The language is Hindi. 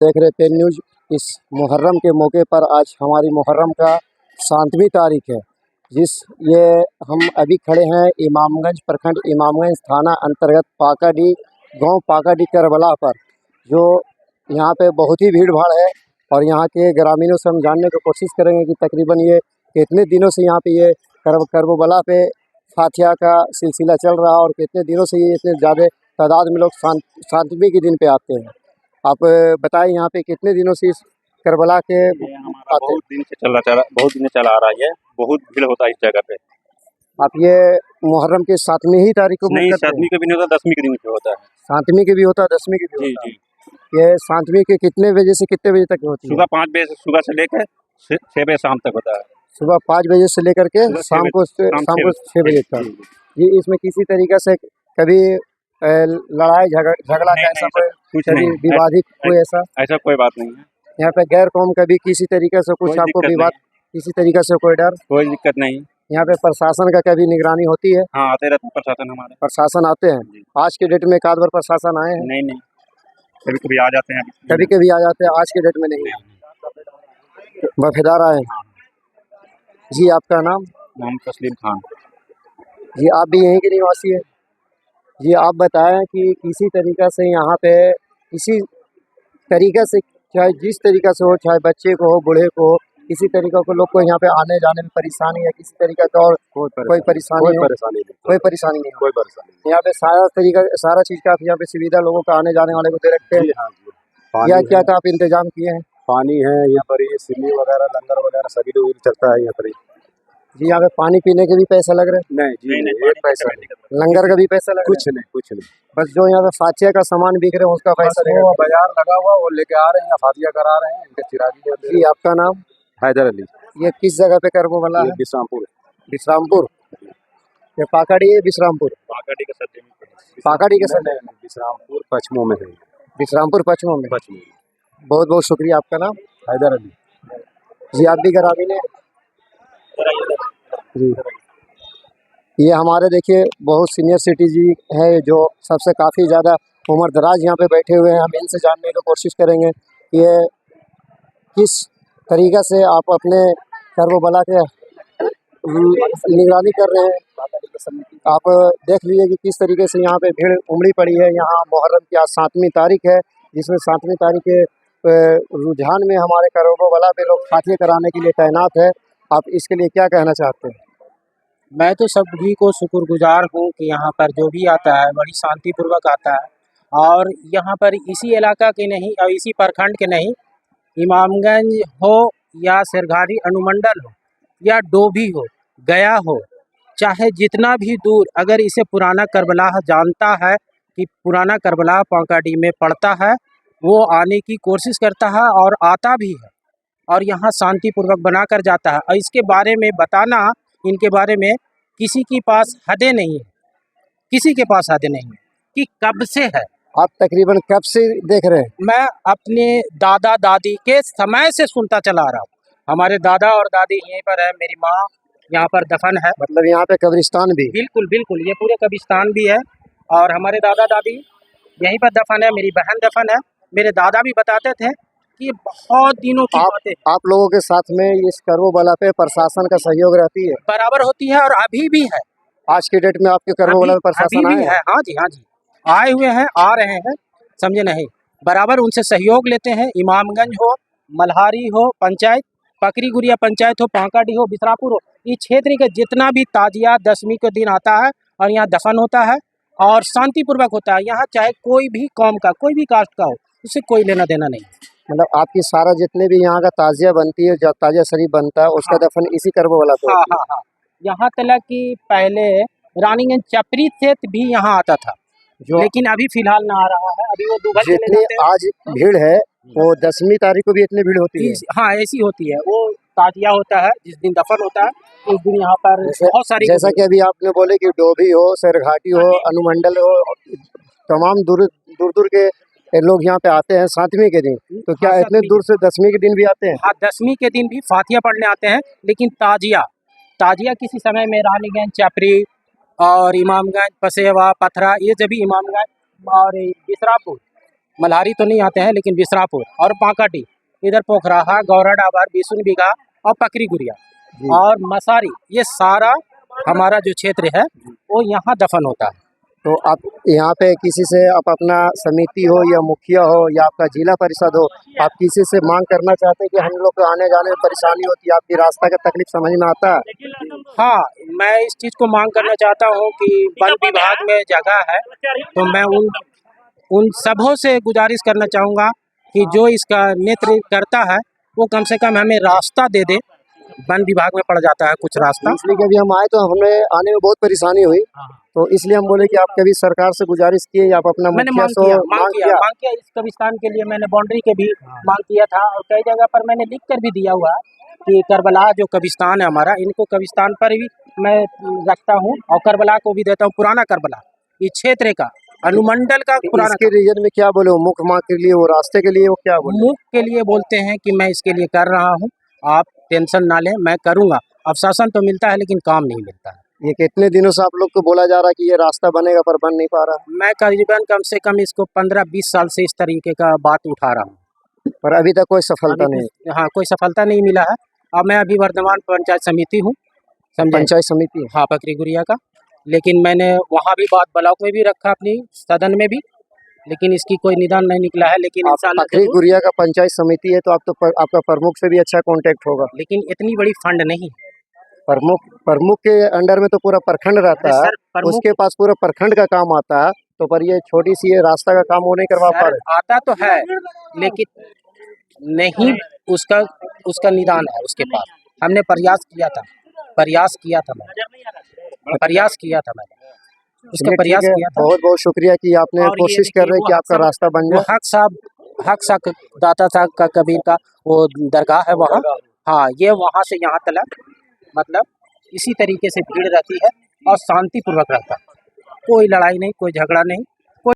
देख रहे पेन न्यूज। इस मुहर्रम के मौके पर आज हमारी मुहर्रम का 7वीं तारीख है, ये हम अभी खड़े हैं इमामगंज प्रखंड इमामगंज थाना अंतर्गत पाकाडी गांव पाकाडी करबला पर, जो यहाँ पे बहुत ही भीड़ भाड़ है। और यहाँ के ग्रामीणों से हम जानने की कोशिश करेंगे कि तकरीबन ये कितने दिनों से यहाँ पे ये करबला पे फातिहा का सिलसिला चल रहा है और कितने दिनों से ये इतने ज़्यादा तादाद में लोग 7वीं के दिन पे आते हैं। आप बताएं यहाँ पे कितने दिनों से इस करबला के हमारा बहुत दिन से चला आ रहा है। बहुत भीड़ होता है इस जगह पे। आप ये मुहर्रम के 7वीं ही तारीख को नहीं, 7वीं के भी नहीं होता, 10वीं के दिन पे होता है। 7वीं के भी होता है, 10वीं के भी होता है। जी। ये 7वीं के कितने बजे से कितने बजे तक होती है? सुबह 5 बजे सुबह से लेकर 6 बजे शाम तक होता है। सुबह 5 बजे से लेकर के शाम को 6 बजे तक। जी, इसमें किसी तरीके से कभी लड़ाई झगड़ा ऐसा कुछ नहीं, विवादित कोई ऐसा कोई बात नहीं है। यहाँ पे गैर कौम कभी किसी तरीके से कुछ आपको विवाद, किसी तरीके से कोई डर? कोई दिक्कत नहीं। यहाँ पे प्रशासन का कभी निगरानी होती है? हाँ, आते रहते प्रशासन, हमारे प्रशासन आते हैं। आज के डेट में एक आध बार प्रशासन आए हैं? नहीं, कभी कभी आ जाते हैं। कभी कभी आ जाते हैं, आज के डेट में नहीं। वफादार आए। जी, आपका नाम? मोहम्मद तस्लीम खान। जी, आप भी यहीं के निवासी हैं? जी, आप बताएं कि किसी तरीक़ा से यहाँ पे किसी तरीक़े से, चाहे जिस तरीक़ा से हो, चाहे बच्चे को हो बूढ़े को हो, किसी तरीक़े को लोग को यहाँ पे आने जाने में परेशानी है, किसी तरीक़े का और कोई परेशानी नहीं। यहाँ पे सारा चीज़ का यहाँ पे सुविधा लोगों का आने जाने वाले को दे रखते हैं। क्या क्या आप इंतजाम किए हैं? पानी है यहाँ पर, ये सिल्ली वगैरह लंगर वगैरह सभी लोग चलता है यहाँ पर। जी, यहाँ पे पानी पीने के भी पैसे लग रहे हैं? नहीं जी, नहीं, एक पैसा नहीं। लंगर का भी पैसा लग रहा है? कुछ नहीं। बस जो यहाँ पे फातिहा का सामान बिक रहे हैं उसका पैसा वो बाजार लगा हुआ, वो लेके आ रहे हैं, फातिहा करा रहे हैं इनके चिरागी। जी, आपका नाम? हैदर अली। ये किस जगह पे करबला है? बिश्रामपुर। बिश्रामपुर? ये पाकाडी है? बिश्रामपुर? पाकाडी के सर बिश्रामपुर पश्चिमों में है। बिश्रामपुर पश्चिमों में। बहुत बहुत शुक्रिया। आपका नाम? हैदर अली। जी, आप भी ग्रामीण हैं? जी, ये हमारे देखिए बहुत सीनियर सिटीजन है जो सबसे काफ़ी ज़्यादा उम्र दराज यहाँ पे बैठे हुए हैं। हम इनसे जानने की कोशिश करेंगे ये किस तरीक़े से आप अपने करबला के निगरानी कर रहे हैं। आप देख लीजिए कि किस तरीके से यहाँ पे भीड़ उमड़ी पड़ी है। यहाँ मुहर्रम की आज 7वीं तारीख है, जिसमें 7वीं तारीख के रुझान में हमारे करबला पे लोग फातिहा कराने के लिए तैनात है। आप इसके लिए क्या कहना चाहते हैं? मैं तो सभी को शुक्रगुजार हूँ कि यहाँ पर जो भी आता है बड़ी शांतिपूर्वक आता है। और यहाँ पर इसी इलाका के नहीं और इसी प्रखंड के नहीं, इमामगंज हो या सिरघारी अनुमंडल हो या डोभी हो, गया हो, चाहे जितना भी दूर, अगर इसे पुराना करबला जानता है कि पुराना करबला पाकाडी में पड़ता है, वो आने की कोशिश करता है और आता भी है और यहाँ शांतिपूर्वक बना कर जाता है। और इसके बारे में बताना, इनके बारे में किसी के पास हदें नहीं है, किसी के पास हदें नहीं है कि कब से है। आप तकरीबन कब से देख रहे हैं? मैं अपने दादा दादी के समय से सुनता चला आ रहा हूँ। हमारे दादा और दादी यहीं पर है, मेरी माँ यहाँ पर दफन है। मतलब यहाँ पे कब्रिस्तान भी? बिल्कुल बिल्कुल, ये पूरे कब्रिस्तान भी है और हमारे दादा दादी यहीं पर दफन है, मेरी बहन दफन है। मेरे दादा भी बताते थे कि बहुत दिनों की बातें। आप लोगों के साथ में इस करबला पे प्रशासन का सहयोग रहती है? बराबर होती है और अभी भी है। आज के डेट में आपके करबला में प्रशासन भी है? हाँ जी, आए हुए हैं, आ रहे हैं, समझे नहीं, बराबर उनसे सहयोग लेते हैं। इमामगंज हो, मल्हारी हो पंचायत, पकरी गुड़िया पंचायत हो, पाकाडी हो, बिश्रामपुर हो, इस क्षेत्र के जितना भी ताजिया 10वीं के दिन आता है और यहाँ दफन होता है और शांतिपूर्वक होता है। यहाँ चाहे कोई भी कौम का, कोई भी कास्ट का हो, उससे कोई लेना देना नहीं। मतलब आपकी सारा जितने भी यहाँ का ताजिया बनती है, जो ताजिया शरीफ बनता है, उसका दफन इसी करबला पे? हाँ। यहाँ तक कि पहले रानीगंज चपरी से भी यहाँ आता था, लेकिन अभी फिलहाल ना आ रहा है। अभी वो दुबई जितनी आज भीड़ है वो 10वीं तारीख को भी इतनी भीड़ होती है? हाँ, ऐसी होती है। वो ताजिया होता है जिस दिन दफन होता है, उस दिन यहाँ पर बहुत सारी, जैसा कि अभी आपने बोले कि डोभी हो, सिरघाटी हो, अनुमंडल हो, तमाम दूर के लोग यहाँ पे आते हैं 7वीं के दिन। तो क्या इतने दूर से 10वीं के दिन भी आते हैं? हाँ, 10वीं के दिन भी फातिहा पढ़ने आते हैं, लेकिन ताजिया किसी समय में रानीगंज चपरी और इमामगंज पसेवा पथरा, ये जब भी इमामगंज और बिश्रामपुर, मल्हारी तो नहीं आते हैं, लेकिन बिसरापुर और पाकाटी, इधर पोखराहा, गौरा डाबर, बिसुन बीघा और पकरी गुड़िया और मसारी, ये सारा हमारा जो क्षेत्र है वो यहाँ दफन होता है। तो आप यहाँ पे किसी से आप अपना समिति हो या मुखिया हो या आपका जिला परिषद हो, आप किसी से मांग करना चाहते हैं कि हम लोग को आने जाने में परेशानी होती है, आपकी रास्ता का तकलीफ समझ में आता है? हाँ, मैं इस चीज़ को मांग करना चाहता हूँ कि वन विभाग में जगह है तो मैं उन सबों से गुजारिश करना चाहूँगा कि जो इसका नेतृत्व करता है वो कम से कम हमें रास्ता दे दे। वन विभाग में पड़ जाता है कुछ रास्ता, इसलिए कभी हम आए तो हमें आने में बहुत परेशानी हुई, तो इसलिए हम बोले कि आप कभी सरकार से गुजारिश किए या आप अपना मैंने मुखिया से मांग किया इस कब्रिस्तान के लिए। मैंने बाउंड्री के भी मांग किया था और कई जगह पर मैंने लिख कर भी दिया हुआ है कि करबला जो कब्रिस्तान है हमारा, इनको कब्रिस्तान पर भी मैं रखता हूँ और करबला को भी देता हूँ। पुराना करबला इस क्षेत्र का अनुमंडल का पुराना, इसके रीजन में क्या बोले, मुख्य मांग के लिए, वो रास्ते के लिए, वो क्या बोले? मुख के लिए बोलते हैं कि मैं इसके लिए कर रहा हूँ, आप टेंशन ना लें, मैं करूँगा। अवशासन तो मिलता है लेकिन काम नहीं मिलता है। ये कितने दिनों से आप लोग को बोला जा रहा है कि ये रास्ता बनेगा पर बन नहीं पा रहा, मैं करीबन कम से कम इसको 15-20 साल से इस तरीके का बात उठा रहा हूँ, पर अभी तक कोई सफलता नहीं? हाँ, कोई सफलता नहीं मिला है। अब मैं अभी वर्धमान पंचायत समिति हूँ, समझे, पंचायत समिति, हाँ, पकरी गुड़िया का, लेकिन मैंने वहाँ भी बात ब्लॉक में भी रखा, अपनी सदन में भी, लेकिन इसकी कोई निदान नहीं निकला है। लेकिन इंशाल्लाह पकरी गुड़िया का पंचायत समिति है तो आप तो आपका प्रमुख से भी अच्छा कांटेक्ट होगा, लेकिन इतनी बड़ी फंड नहीं। प्रमुख के अंडर में तो पूरा प्रखंड रहता है, उसके पास पूरा प्रखंड का काम आता है, तो पर ये छोटी सी ये रास्ता का काम वो नहीं करवा पा रहे। आता तो है लेकिन नहीं, उसका निदान है उसके पास। हमने प्रयास किया था मैंने उसका प्रयास किया था। बहुत बहुत शुक्रिया कि आपने कोशिश कर रहे हैं कि आपका रास्ता बन जाए। हक साहब दाता साहब का कबीर का वो दरगाह है वहाँ, हाँ, ये वहाँ से यहाँ तक मतलब इसी तरीके से भीड़ रहती है और शांतिपूर्वक रहता है, कोई लड़ाई नहीं, कोई झगड़ा नहीं।